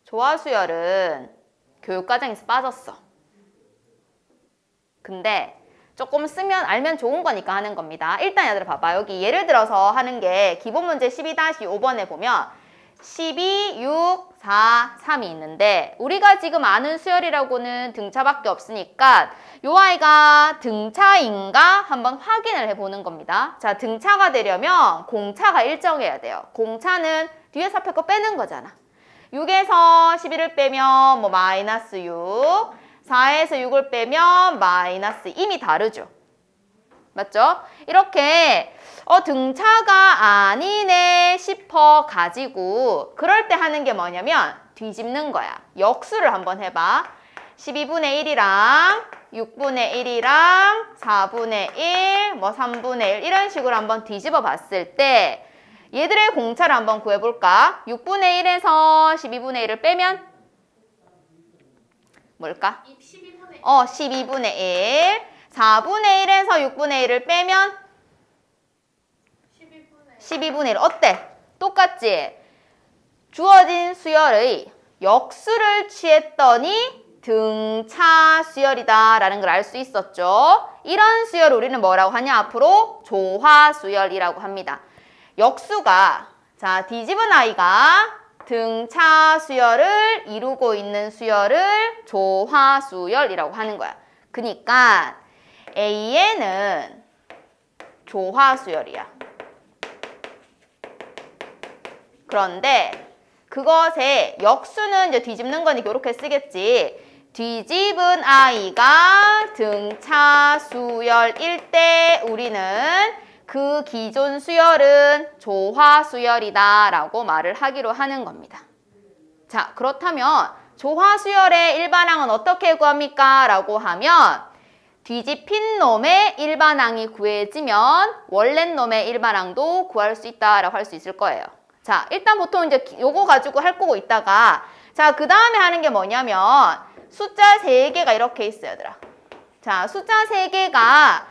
조화수열은 교육과정에서 빠졌어. 근데 조금 쓰면 알면 좋은 거니까 하는 겁니다. 일단 얘들아 봐봐. 여기 예를 들어서 하는 게 기본 문제 12-5번에 보면 12, 6, 4, 3이 있는데 우리가 지금 아는 수열이라고는 등차밖에 없으니까 요 아이가 등차인가 한번 확인을 해보는 겁니다. 자, 등차가 되려면 공차가 일정해야 돼요. 공차는 뒤에서 앞에 거 빼는 거잖아. 6에서 11을 빼면 뭐 마이너스 6, 4에서 6을 빼면 마이너스 2이 다르죠. 맞죠? 이렇게 등차가 아니네 싶어 가지고 그럴 때 하는 게 뭐냐면 뒤집는 거야. 역수를 한번 해봐. 12분의 1이랑 6분의 1이랑 4분의 1, 뭐 3분의 1 이런 식으로 한번 뒤집어 봤을 때 얘들의 공차를 한번 구해볼까? 6분의 1에서 12분의 1을 빼면 뭘까? 12분의 1. 4분의 1에서 6분의 1을 빼면 12분의 1. 어때? 똑같지? 주어진 수열의 역수를 취했더니 등차 수열이다 라는 걸 알 수 있었죠. 이런 수열을 우리는 뭐라고 하냐? 앞으로 조화수열이라고 합니다. 역수가 자 뒤집은 아이가 등차 수열을 이루고 있는 수열을 조화수열이라고 하는 거야. 그러니까 A에는 조화수열이야. 그런데 그것의 역수는 이제 뒤집는 거니까 이렇게 쓰겠지. 뒤집은 아이가 등차 수열일 때 우리는 그 기존 수열은 조화수열이다 라고 말을 하기로 하는 겁니다. 자, 그렇다면 조화수열의 일반항은 어떻게 구합니까? 라고 하면 뒤집힌 놈의 일반항이 구해지면 원래 놈의 일반항도 구할 수 있다라고 할 수 있을 거예요. 자, 일단 보통 이제 요거 가지고 할 거고 있다가 자, 그 다음에 하는 게 뭐냐면 숫자 3개가 이렇게 있어요, 얘들아. 자, 숫자 3개가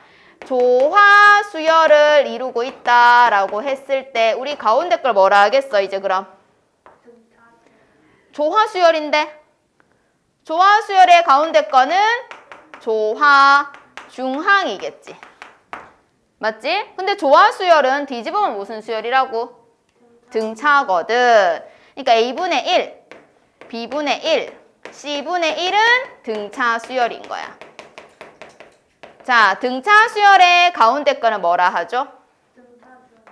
조화수열을 이루고 있다라고 했을 때 우리 가운데 걸 뭐라 하겠어, 이제 그럼? 조화수열인데 조화수열의 가운데 거는 조화중항이겠지. 맞지? 근데 조화수열은 뒤집으면 무슨 수열이라고? 등차거든. 그러니까 A분의 1, B분의 1, C분의 1은 등차 수열인 거야. 자, 등차 수열의 가운데 거는 뭐라 하죠?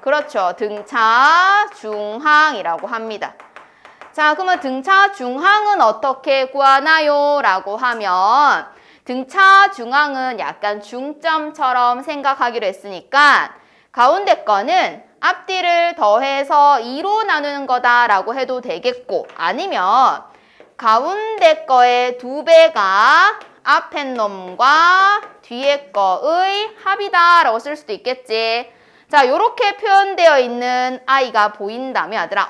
그렇죠. 등차 중항이라고 합니다. 자, 그러면 등차 중항은 어떻게 구하나요? 라고 하면 등차 중항은 약간 중점처럼 생각하기로 했으니까 가운데 거는 앞뒤를 더해서 2로 나누는 거다라고 해도 되겠고 아니면 가운데 거의 2배가 앞에 놈과 뒤에 거의 합이다라고 쓸 수도 있겠지. 자, 요렇게 표현되어 있는 아이가 보인다면 얘들아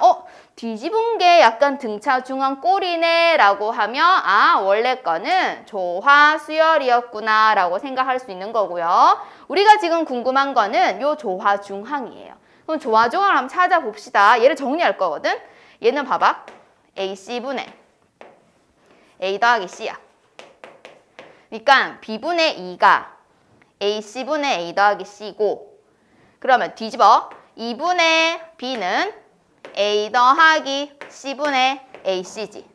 뒤집은 게 약간 등차 중앙 꼴이네 라고 하면 아, 원래 거는 조화수열이었구나 라고 생각할 수 있는 거고요. 우리가 지금 궁금한 거는 요 조화중항이에요. 그럼 조화중항을 한번 찾아봅시다. 얘를 정리할 거거든. 얘는 봐봐. AC분의 A 더하기 C야. 그러니까 B분의 2가 AC분의 A 더하기 C고 그러면 뒤집어 2분의 B는 A 더하기 C분의 AC지.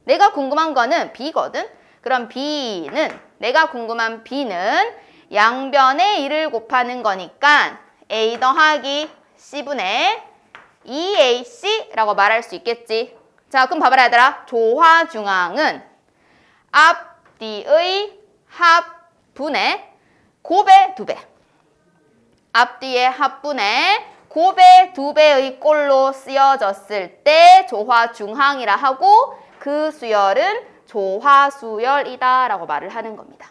내가 궁금한 거는 B거든. 그럼 B는 내가 궁금한 B는 양변에 2를 곱하는 거니까 A 더하기 C분의 2AC라고 말할 수 있겠지. 자, 그럼 봐봐라 얘들아. 조화중항은 앞뒤의 합분의 곱의 2배. 앞뒤의 합분의 곱의 2배의 꼴로 쓰여졌을 때 조화중항이라 하고 그 수열은 조화수열이다 라고 말을 하는 겁니다.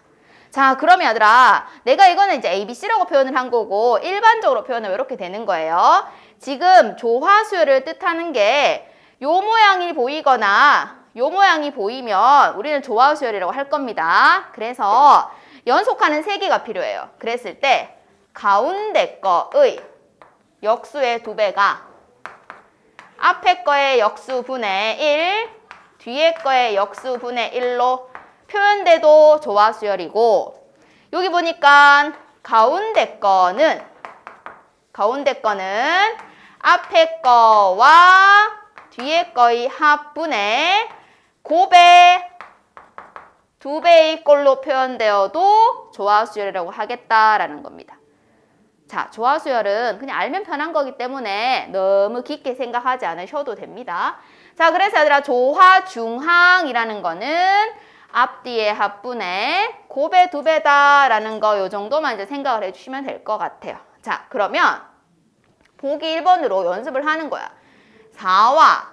자, 그러면 얘들아 내가 이거는 이제 ABC라고 표현을 한 거고 일반적으로 표현은 이렇게 되는 거예요. 지금 조화수열을 뜻하는 게 요 모양이 보이거나 요 모양이 보이면 우리는 조화수열이라고 할 겁니다. 그래서 연속하는 3개가 필요해요. 그랬을 때 가운데 거의 역수의 2배가 앞에 거의 역수분의 1, 뒤에 거의 역수분의 1로 표현돼도 조화수열이고 여기 보니까 가운데 거는 앞에 거와 뒤에 거의 합분의 곱의 2배의 꼴로 표현되어도 조화수열이라고 하겠다라는 겁니다. 자, 조화수열은 그냥 알면 편한 거기 때문에 너무 깊게 생각하지 않으셔도 됩니다. 자, 그래서 얘들아 조화중항이라는 거는 앞뒤의 합분의 곱의 2배다라는 거 요 정도만 이제 생각을 해주시면 될 것 같아요. 자, 그러면 보기 1번으로 연습을 하는 거야. 4와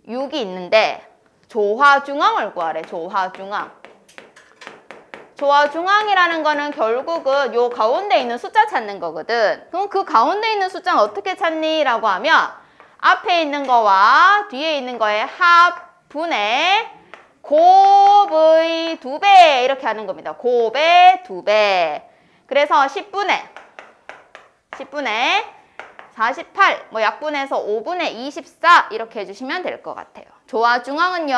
6이 있는데 조화중항을 구하래. 조화중항이라는 거는 결국은 요 가운데 있는 숫자 찾는 거거든. 그럼 그 가운데 있는 숫자는 어떻게 찾니? 라고 하면 앞에 있는 거와 뒤에 있는 거의 합분의 곱의 2배 이렇게 하는 겁니다. 곱의 2배. 그래서 10분의 48, 뭐 약분해서 5분의 24 이렇게 해주시면 될 것 같아요. 조화중항은요.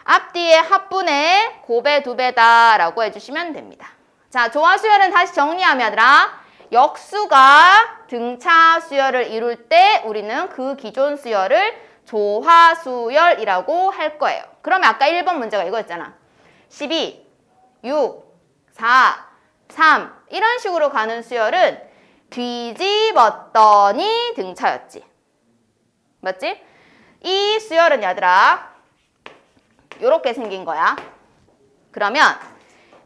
앞뒤의 합분의 곱의 2배다라고 해주시면 됩니다. 자, 조화수열은 다시 정리하면 얘들아 역수가 등차 수열을 이룰 때 우리는 그 기존 수열을 조화수열이라고 할 거예요. 그러면 아까 1번 문제가 이거였잖아. 12, 6, 4, 3 이런 식으로 가는 수열은 뒤집었더니 등차였지. 맞지? 이 수열은 얘들아 요렇게 생긴 거야. 그러면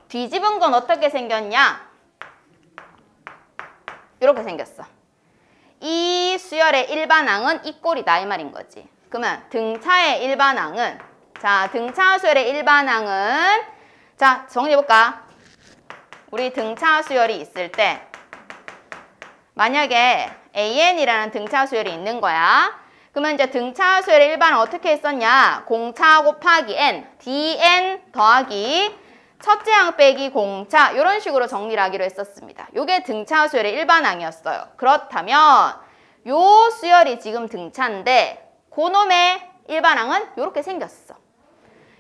뒤집은 건 어떻게 생겼냐? 요렇게 생겼어. 이 수열의 일반항은 이 꼴이다 이 말인 거지. 그러면 등차의 일반항은 자, 등차 수열의 일반항은 자, 정리해볼까? 우리 등차 수열이 있을 때 만약에 AN이라는 등차 수열이 있는 거야. 그러면 이제 등차 수열의 일반은 어떻게 했었냐? 공차 곱하기 n, dn 더하기 첫째 항 빼기 공차 이런 식으로 정리를 하기로 했었습니다. 이게 등차 수열의 일반항이었어요. 그렇다면 요 수열이 지금 등차인데 그놈의 일반항은 이렇게 생겼어.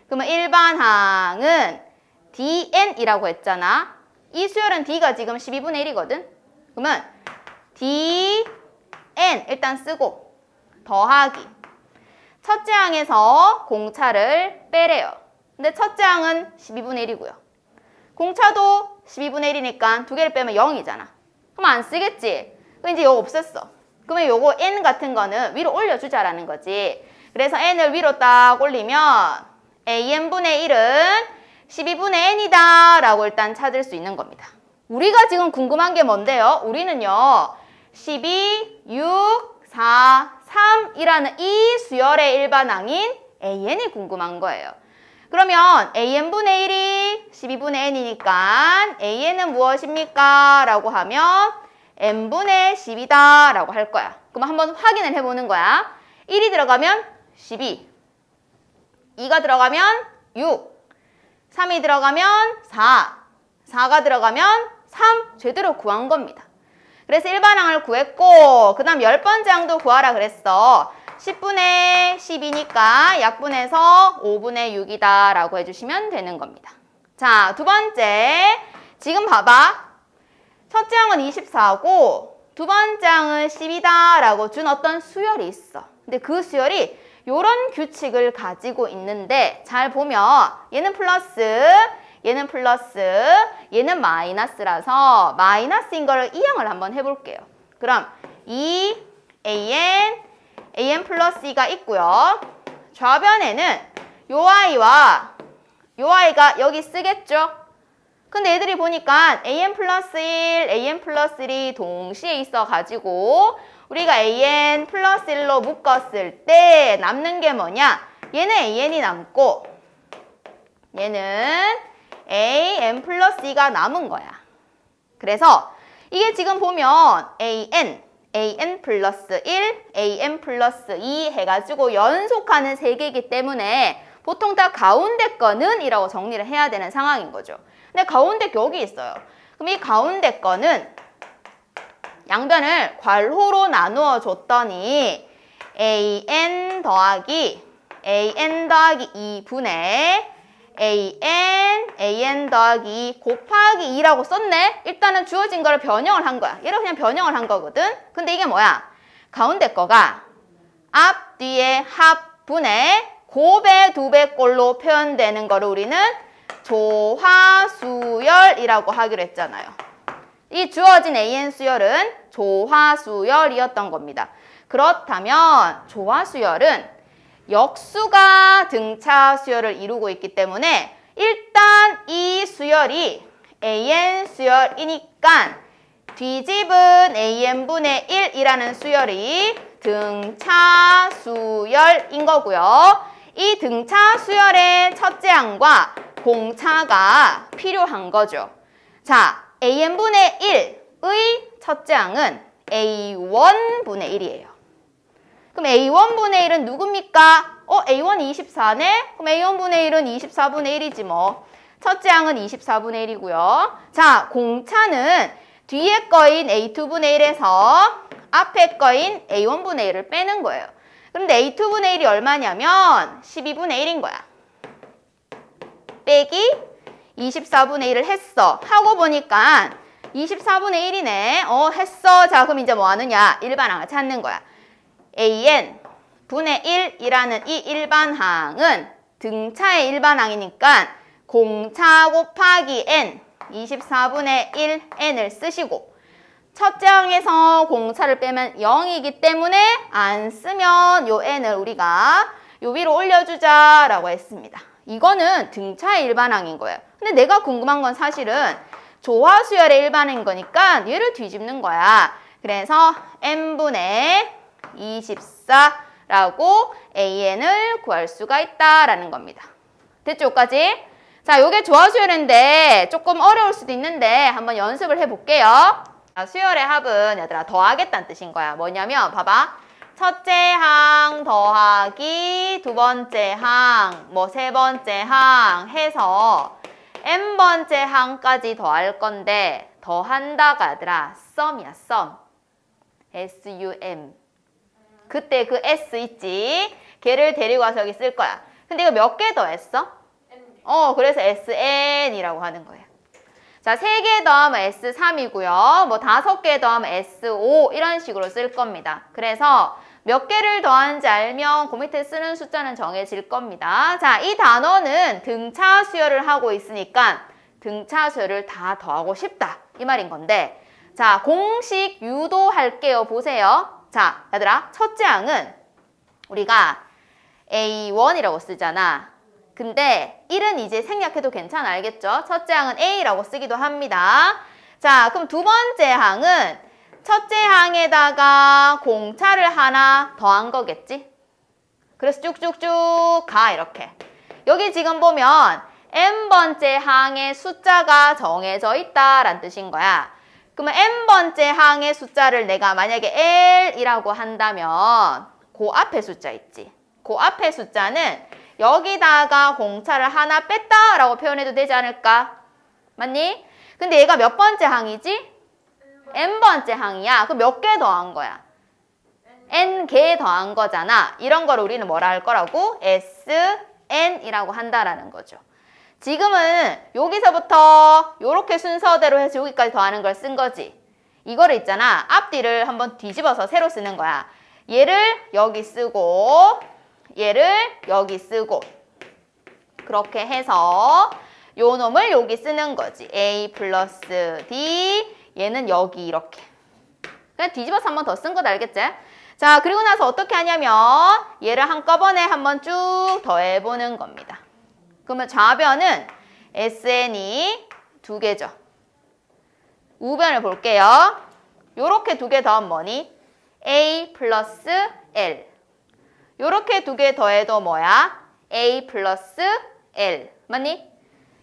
그러면 일반항은 dn이라고 했잖아. 이 수열은 d가 지금 12분의 1이거든. 그러면 dn 일단 쓰고 더하기 첫째 항에서 공차를 빼래요. 근데 첫째 항은 12분의 1이고요. 공차도 12분의 1이니까 두 개를 빼면 0이잖아. 그럼 안 쓰겠지? 그럼 이제 요거 없앴어. 그러면 요거 n 같은 거는 위로 올려주자라는 거지. 그래서 n을 위로 딱 올리면 an분의 1은 12분의 n이다 라고 일단 찾을 수 있는 겁니다. 우리가 지금 궁금한 게 뭔데요? 우리는요 12, 6, 4, 3이라는 이 수열의 일반항인 an이 궁금한 거예요. 그러면 an분의 1이 12분의 n이니까 an은 무엇입니까? 라고 하면 n분의 10이다 라고 할 거야. 그럼 한번 확인을 해보는 거야. 1이 들어가면 12, 2가 들어가면 6, 3이 들어가면 4, 4가 들어가면 3 제대로 구한 겁니다. 그래서 일반항을 구했고 그 다음 10번째 항도 구하라 그랬어. 10분의 10이니까 약분해서 5분의 6이다 라고 해주시면 되는 겁니다. 자, 두 번째 지금 봐봐. 첫째 항은 24고 두 번째 항은 10이다 라고 준 어떤 수열이 있어. 근데 그 수열이 요런 규칙을 가지고 있는데 잘 보면 얘는 플러스, 얘는 플러스, 얘는 마이너스라서 마이너스인 걸 이항을 한번 해볼게요. 그럼 2an, an 플러스 2가 있고요. 좌변에는 요 아이와 요 아이가 여기 쓰겠죠? 근데 애들이 보니까 an 플러스 1, an 플러스 1이 동시에 있어가지고 우리가 an 플러스 1로 묶었을 때 남는 게 뭐냐? 얘는 an이 남고 얘는 an 플러스 2가 남은 거야. 그래서 이게 지금 보면 an 플러스 1, an 플러스 2 해가지고 연속하는 세 개이기 때문에 보통 다 가운데 거는 이라고 정리를 해야 되는 상황인 거죠. 근데 가운데 여기 있어요. 그럼 이 가운데 거는 양변을 괄호로 나누어 줬더니 an 더하기 an 더하기 2분의 an 더하기 2 곱하기 2라고 썼네? 일단은 주어진 거를 변형을 한 거야. 얘를 그냥 변형을 한 거거든? 근데 이게 뭐야? 가운데 거가 앞, 뒤에 합분의 곱의 2배 꼴로 표현되는 거를 우리는 조화수열이라고 하기로 했잖아요. 이 주어진 an 수열은 조화수열이었던 겁니다. 그렇다면 조화수열은 역수가 등차 수열을 이루고 있기 때문에 일단 이 수열이 an 수열이니까 뒤집은 an분의 1이라는 수열이 등차 수열인 거고요. 이 등차 수열의 첫째 항과 공차가 필요한 거죠. 자, an분의 1의 첫째 항은 a1분의 1이에요. 그럼 a1분의 1은 누굽니까? a1이 24네? 그럼 a1분의 1은 24분의 1이지 뭐. 첫째 항은 24분의 1이고요. 자, 공차는 뒤에 거인 a2분의 1에서 앞에 거인 a1분의 1을 빼는 거예요. 그런데 a2분의 1이 얼마냐면 12분의 1인 거야. 빼기 24분의 1을 했어. 하고 보니까 24분의 1이네. 했어. 자, 그럼 이제 뭐 하느냐? 일반항을 찾는 거야. an 분의 1이라는 이 일반항은 등차의 일반항이니까 공차 곱하기 n 24분의 1 n을 쓰시고 첫째 항에서 공차를 빼면 0이기 때문에 안 쓰면 요 n을 우리가 요 위로 올려주자라고 했습니다. 이거는 등차의 일반항인 거예요. 근데 내가 궁금한 건 사실은 조화수열의 일반항인 거니까 얘를 뒤집는 거야. 그래서 n분의 24라고 an을 구할 수가 있다라는 겁니다. 됐죠, 여기까지? 자, 요게 조화수열인데 조금 어려울 수도 있는데 한번 연습을 해볼게요. 자, 수열의 합은 얘들아 더하겠다는 뜻인 거야. 뭐냐면 봐봐. 첫째 항 더하기 두 번째 항, 뭐 세 번째 항 해서 n번째 항까지 더할 건데 더한다가 얘들아 sum이야, sum. sum. 그때 그 s 있지? 걔를 데리고 와서 여기 쓸 거야. 근데 이거 몇 개 더했어? 그래서 sn이라고 하는 거예요. 자, 3개 더하면 S3이고요. 뭐 5개 더하면 S5 이런 식으로 쓸 겁니다. 그래서 몇 개를 더하는지 알면 그 밑에 쓰는 숫자는 정해질 겁니다. 자, 이 단어는 등차 수열을 하고 있으니까 등차 수열을 다 더하고 싶다 이 말인 건데, 자, 공식 유도할게요. 보세요. 자, 얘들아, 첫째 항은 우리가 A1이라고 쓰잖아. 근데 1은 이제 생략해도 괜찮아, 알겠죠? 첫째 항은 A라고 쓰기도 합니다. 자, 그럼 두 번째 항은 첫째 항에다가 공차를 하나 더한 거겠지? 그래서 쭉쭉쭉 가, 이렇게. 여기 지금 보면 n번째 항의 숫자가 정해져 있다라는 뜻인 거야. 그러면 n번째 항의 숫자를 내가 만약에 L이라고 한다면 그 앞에 숫자 있지? 그 앞에 숫자는 여기다가 공차를 하나 뺐다라고 표현해도 되지 않을까? 맞니? 근데 얘가 몇 번째 항이지? n번째 항이야. 그럼 몇 개 더한 거야? n개 더한 거잖아. 이런 걸 우리는 뭐라 할 거라고? sn이라고 한다라는 거죠. 지금은 여기서부터 이렇게 순서대로 해서 여기까지 더하는 걸 쓴 거지. 이거를 있잖아. 앞뒤를 한번 뒤집어서 새로 쓰는 거야. 얘를 여기 쓰고 얘를 여기 쓰고 그렇게 해서 요 놈을 여기 쓰는 거지. A 플러스 D 얘는 여기 이렇게. 그냥 뒤집어서 한 번 더 쓴 거 알겠지? 자, 그리고 나서 어떻게 하냐면 얘를 한꺼번에 한번 쭉 더해보는 겁니다. 그러면 좌변은 SN이 2개죠. 우변을 볼게요. 요렇게 2개 더하면 뭐니? A 플러스 L. 요렇게 2개 더해도 뭐야? A 플러스 L. 맞니?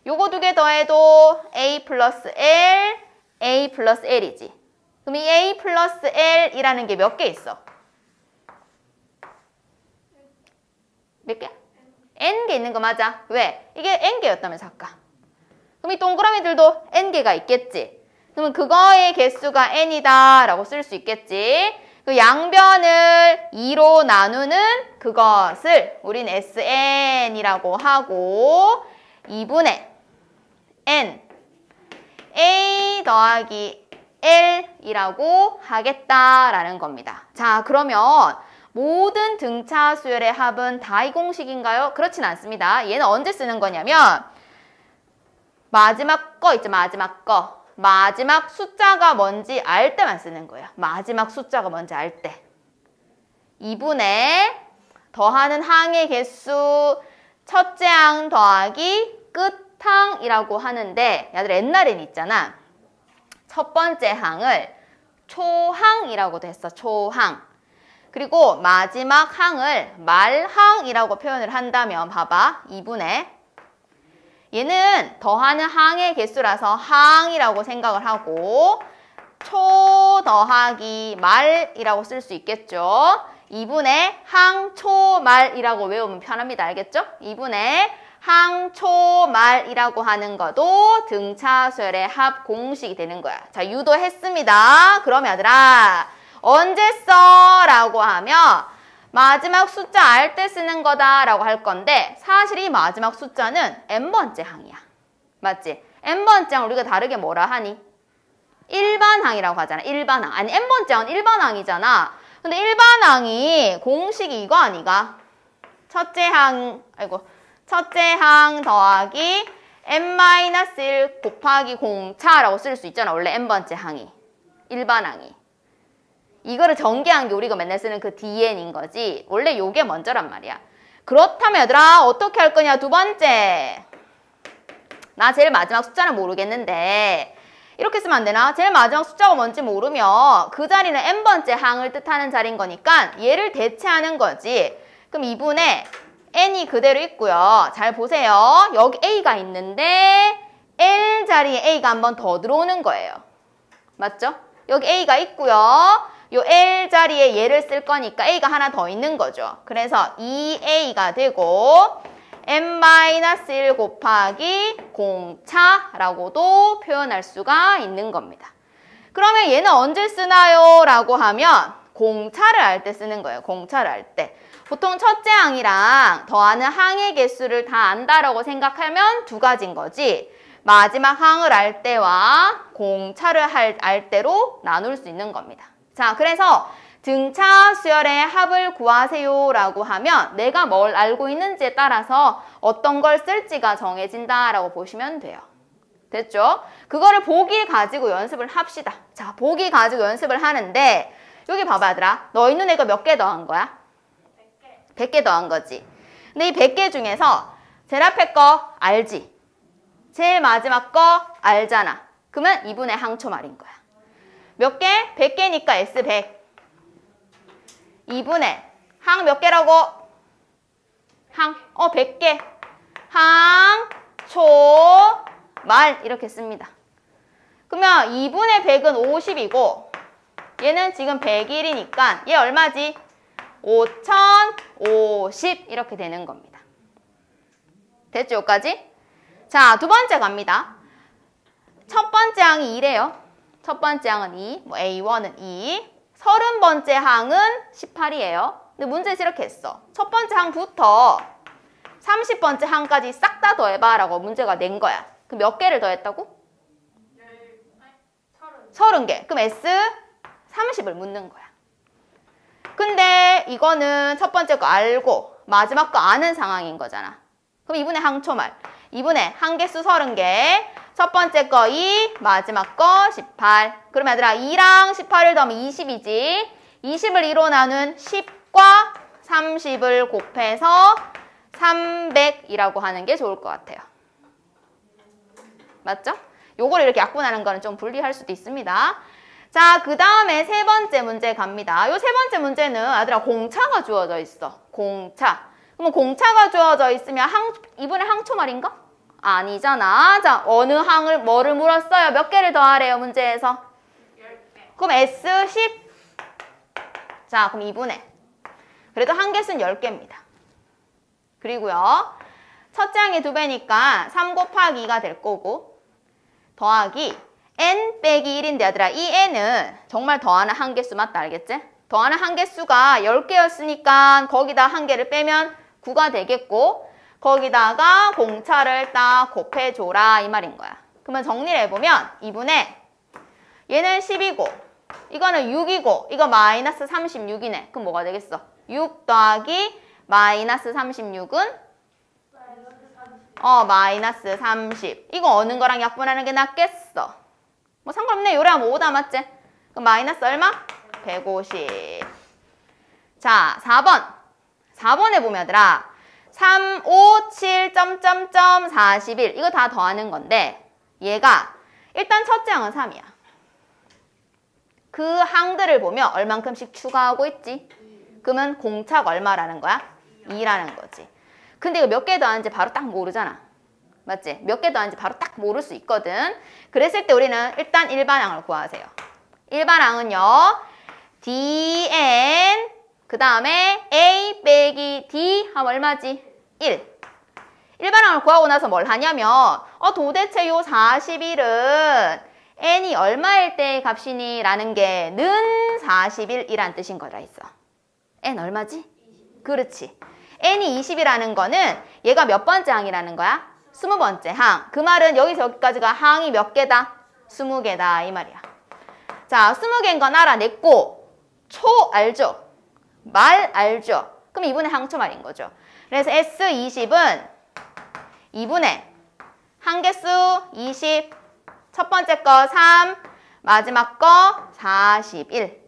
요거 2개 더해도 A 플러스 L, A 플러스 L이지. 그럼 이 A 플러스 L이라는 게 몇 개 있어? 몇 개? N개 있는 거 맞아. 왜? 이게 N개였다면서 아까. 그럼 이 동그라미들도 N개가 있겠지. 그러면 그거의 개수가 N이다 라고 쓸 수 있겠지. 그 양변을 2로 나누는 그것을 우린 SN이라고 하고 2분의 N A 더하기 L이라고 하겠다라는 겁니다. 자, 그러면 모든 등차 수열의 합은 다 이 공식인가요? 그렇진 않습니다. 얘는 언제 쓰는 거냐면 마지막 거 있죠, 마지막 거. 마지막 숫자가 뭔지 알 때만 쓰는 거예요. 마지막 숫자가 뭔지 알 때. 2분의 더하는 항의 개수 첫째 항 더하기 끝항이라고 하는데 얘들 옛날엔 있잖아. 첫 번째 항을 초항이라고도 했어. 초항. 그리고 마지막 항을 말항이라고 표현을 한다면 봐봐. 2분의 얘는 더하는 항의 개수라서 항이라고 생각을 하고 초 더하기 말이라고 쓸 수 있겠죠. 2분의 항초말이라고 외우면 편합니다. 알겠죠? 2분의 항초말이라고 하는 것도 등차수열의 합 공식이 되는 거야. 자, 유도했습니다. 그럼 얘들아 언제 써? 라고 하면 마지막 숫자 알 때 쓰는 거다라고 할 건데 사실 이 마지막 숫자는 n번째 항이야. 맞지? n번째 항 우리가 다르게 뭐라 하니? 일반항이라고 하잖아. 일반항. 아니 n번째 항은 일반항이잖아. 근데 일반항이 공식이 이거 아니가? 첫째 항 더하기 n-1 곱하기 공차라고 쓸 수 있잖아. 원래 n번째 항이. 일반항이. 이거를 전개한 게 우리가 맨날 쓰는 그 dn인 거지. 원래 요게 먼저란 말이야. 그렇다면 얘들아 어떻게 할 거냐? 두 번째. 나 제일 마지막 숫자는 모르겠는데 이렇게 쓰면 안 되나? 제일 마지막 숫자가 뭔지 모르면 그 자리는 n번째 항을 뜻하는 자리인 거니까 얘를 대체하는 거지. 그럼 2분의 n이 그대로 있고요. 잘 보세요. 여기 a가 있는데 L 자리에 a가 한 번 더 들어오는 거예요. 맞죠? 여기 a가 있고요. 요 L 자리에 얘를 쓸 거니까 a가 하나 더 있는 거죠. 그래서 2a가 되고 n-1 곱하기 공차라고도 표현할 수가 있는 겁니다. 그러면 얘는 언제 쓰나요? 라고 하면 공차를 할 때 쓰는 거예요. 공차를 할 때. 보통 첫째 항이랑 더하는 항의 개수를 다 안다라고 생각하면 두 가지인 거지. 마지막 항을 알 때와 공차를 알 때로 나눌 수 있는 겁니다. 자, 그래서 등차 수열의 합을 구하세요 라고 하면 내가 뭘 알고 있는지에 따라서 어떤 걸 쓸지가 정해진다라고 보시면 돼요. 됐죠? 그거를 보기 가지고 연습을 합시다. 자, 보기 가지고 연습을 하는데 여기 봐봐 얘들아. 너희 눈에 이거 몇 개 더한 거야? 100개 더한 거지. 근데 이 100개 중에서 제일 앞에 거 알지? 제일 마지막 거 알잖아. 그러면 2분의 항초말인 거야. 몇 개? 100개니까 S100. 2분의 항 몇 개라고? 항 100개. 항, 초, 말 이렇게 씁니다. 그러면 2분의 100은 50이고 얘는 지금 100일이니까 얘 얼마지? 5050 이렇게 되는 겁니다. 됐죠? 여기까지? 자, 두 번째 갑니다. 첫 번째 항이 2래요. 첫 번째 항은 2, 뭐 A1은 2. 30번째 항은 18이에요. 근데 문제에서 이렇게 했어. 첫 번째 항부터 30번째 항까지 싹 다 더해봐 라고 문제가 낸 거야. 그럼 몇 개를 더했다고? 30개. 그럼 S 30을 묻는 거야. 근데 이거는 첫 번째 거 알고 마지막 거 아는 상황인 거잖아. 그럼 2분의 항초말. 2분의 항개수 30개. 첫 번째 거 2, 마지막 거 18. 그러면 얘들아 2랑 18을 더하면 20이지. 20을 2로 나눈 10과 30을 곱해서 300이라고 하는 게 좋을 것 같아요. 맞죠? 요거를 이렇게 약분하는 거는 좀 불리할 수도 있습니다. 자, 그 다음에 세 번째 문제 갑니다. 요 세 번째 문제는 얘들아 공차가 주어져 있어. 공차. 그러면 공차가 주어져 있으면 2분의 항초말인가? 아니잖아. 자, 어느 항을 뭐를 물었어요? 몇 개를 더하래요, 문제에서? 10개. 그럼 S10. 자, 그럼 2분의. 그래도 항개수는 10개입니다. 그리고요. 첫째 항이 2배니까 3 곱하기 2가 될 거고 더하기 n 빼기 1인데 얘들아 이 n은 정말 더하는 항개수 맞다 알겠지? 더하는 한개수가 10개였으니까 거기다 한 개를 빼면 9가 되겠고 거기다가 공차를 딱 곱해줘라 이 말인 거야. 그러면 정리를 해보면 2분의 얘는 10이고 이거는 6이고 이거 마이너스 36이네. 그럼 뭐가 되겠어? 6 더하기 마이너스 36은? 마이너스 30. 이거 어느 거랑 약분하는 게 낫겠어? 뭐 상관없네. 요래하면 5다 맞지? 그럼 마이너스 얼마? 150. 자, 4번. 4번에 보면 얘들아 3, 5, 7, 41 이거 다 더하는 건데 얘가 일단 첫째 항은 3이야. 그 항들을 보면 얼만큼씩 추가하고 있지? 그러면 공차가 얼마라는 거야? 2라는 거지. 근데 이거 몇 개 더하는지 바로 딱 모르잖아. 맞지? 몇 개 더하는지 바로 딱 모를 수 있거든. 그랬을 때 우리는 일단 일반항을 구하세요. 일반항은요. dn 그 다음에 a 빼기 d 하면 얼마지? 1. 일반항을 구하고 나서 뭘 하냐면 도대체 요 41은 n이 얼마일 때의 값이니? 라는 게 는 41이란 뜻인 거라 했어. n 얼마지? 20. 그렇지. n이 20이라는 거는 얘가 몇 번째 항이라는 거야? 20번째 항. 그 말은 여기서 여기까지가 항이 몇 개다? 20개다 이 말이야. 자, 20개인 건 알아냈고 초 알죠? 말 알죠? 그럼 2분의 항초 말인 거죠. 그래서 S20은 2분의 한개수 20, 첫 번째 거 3, 마지막 거 41.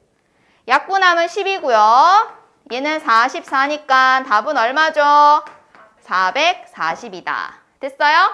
약분하면 10이고요. 얘는 44니까 답은 얼마죠? 440이다. 됐어요?